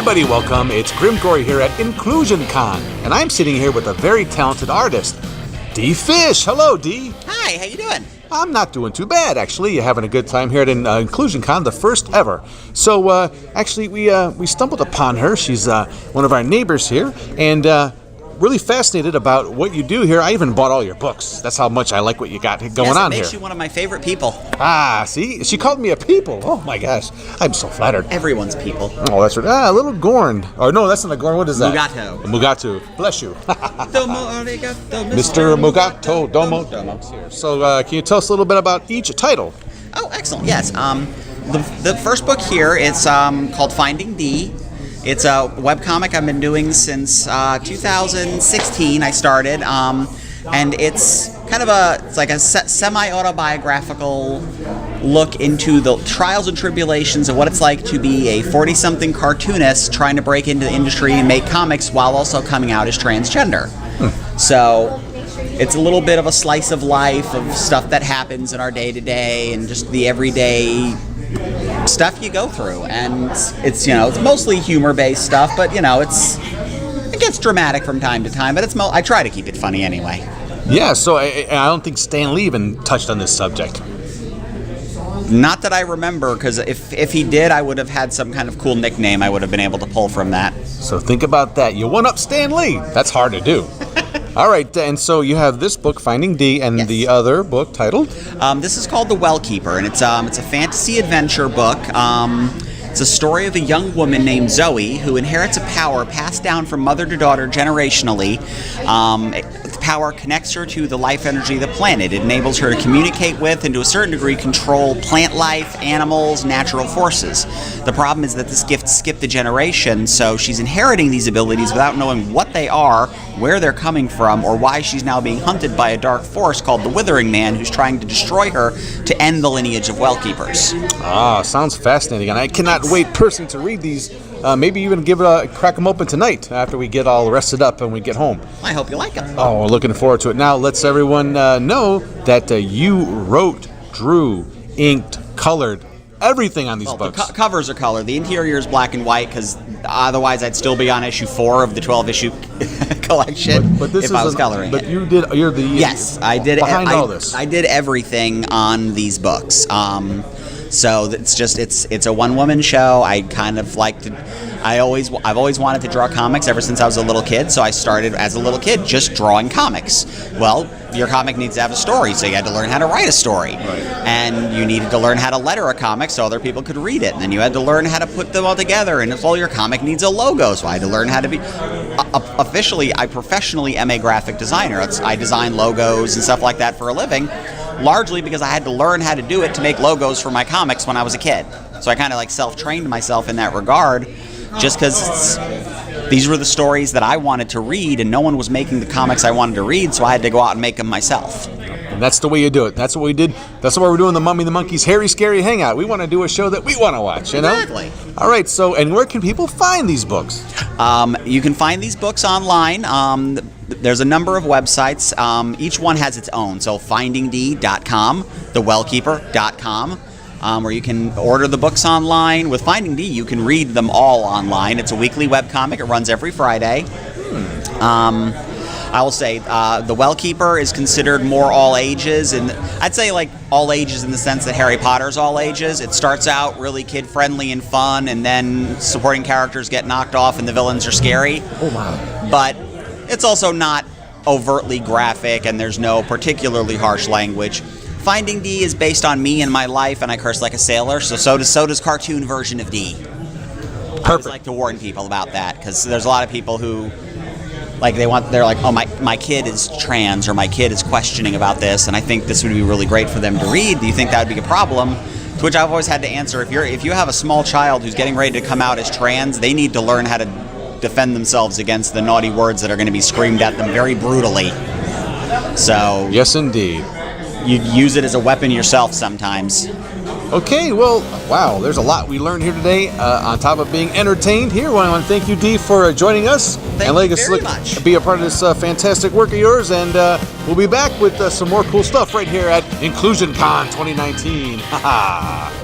everybody, welcome. It's Grimm Gorri here at Inqlusion Con, and I'm sitting here with a very talented artist, Dee Fish. Hello, Dee. Hi, how you doing? I'm not doing too bad, actually. You're having a good time here at Inqlusion Con, the first ever. So, actually, we stumbled upon her. She's one of our neighbors here, and really fascinated about what you do here. I even bought all your books. That's how much I like what you got going on here. Yes, it makes you one of my favorite people. Ah, see? She called me a people. Oh, my gosh. I'm so flattered. Everyone's people. Oh, that's right. Ah, a little gorned. Oh, no, that's not a gorn. What is that? Mugato. Mugato. Bless you. Domo arigato, Mr. Mugato Domo. So, can you tell us a little bit about each title? Oh, excellent. Yes. The first book here, it's called Finding Dee. It's a webcomic I've been doing since 2016. I started, and it's kind of a semi-autobiographical look into the trials and tribulations of what it's like to be a 40-something cartoonist trying to break into the industry and make comics while also coming out as transgender. So it's a little bit of a slice of life of stuff that happens in our day-to-day and just the everyday stuff you go through, and it's it's mostly humor-based stuff, but it gets dramatic from time to time. But I try to keep it funny anyway. Yeah, so I don't think Stan Lee even touched on this subject. Not that I remember, because if he did, I would have had some kind of cool nickname I would have been able to pull from that. So think about that. You one-up Stan Lee. That's hard to do. All right, and so you have this book, Finding Dee, and Yes. the other book titled? This is called The Well Keeper, and it's a fantasy adventure book. It's a story of a young woman named Zoe who inherits a power passed down from mother to daughter generationally. The power connects her to the life energy of the planet. It enables her to communicate with and to a certain degree control plant life, animals, natural forces. The problem is that this gift skipped a generation, so she's inheriting these abilities without knowing what they are, where they're coming from, or why she's now being hunted by a dark force called the Withering Man, who's trying to destroy her to end the lineage of Wellkeepers. Ah, sounds fascinating, and I cannot wait personally to read these. Maybe even crack them open tonight after we get all rested up and we get home. I hope you like them. Oh, we're looking forward to it. Now, let's everyone know that you wrote, drew, inked, colored everything on these books. The covers are colored. The interior is black and white, because otherwise I'd still be on issue 4 of the 12-issue collection but this if I was coloring but it. You're the Yes, I did. all this. I did everything on these books. So it's a one-woman show. I've always wanted to draw comics ever since I was a little kid. So I started as a little kid just drawing comics. Well, your comic needs to have a story, so you had to learn how to write a story, and you needed to learn how to letter a comic so other people could read it. And then you had to learn how to put them all together. And if all your comic needs a logo, so I had to learn how to be. I professionally am a graphic designer. I design logos and stuff like that for a living. Largely because I had to learn how to do it to make logos for my comics when I was a kid. So I kind of self-trained myself in that regard, just because these were the stories that I wanted to read, and no one was making the comics I wanted to read, so I had to go out and make them myself. And that's the way you do it. That's what we did. That's why we're doing the Mummy and the Monkeys Hairy Scary Hangout. We want to do a show that we want to watch, Exactly. All right, so, and where can people find these books? You can find these books online. There's a number of websites. Each one has its own. So findingdee.com, thewellkeeper.com, where you can order the books online. With Finding Dee, you can read them all online. It's a weekly webcomic. It runs every Friday. I will say The Wellkeeper is considered more all ages, and I'd say all ages in the sense that Harry Potter's all ages. It starts out really kid-friendly and fun, and then supporting characters get knocked off and the villains are scary. Oh, wow. But it's also not overtly graphic, and there's no particularly harsh language. Finding Dee is based on me and my life, and I curse like a sailor, so does cartoon version of Dee. I always like to warn people about that, because there's a lot of people who they're like, oh, my kid is trans, or my kid is questioning about this, and I think this would be really great for them to read. Do you think that would be a problem? To which I've always had to answer, if you have a small child who's getting ready to come out as trans, they need to learn how to defend themselves against the naughty words that are going to be screamed at them very brutally. So yes, indeed. You use it as a weapon yourself sometimes. Okay, well, wow, there's a lot we learned here today. On top of being entertained here, I want to thank you, Dee, for joining us. Thank you very much. Be a part of this fantastic work of yours, and we'll be back with some more cool stuff right here at Inqlusion Con 2019. Ha ha!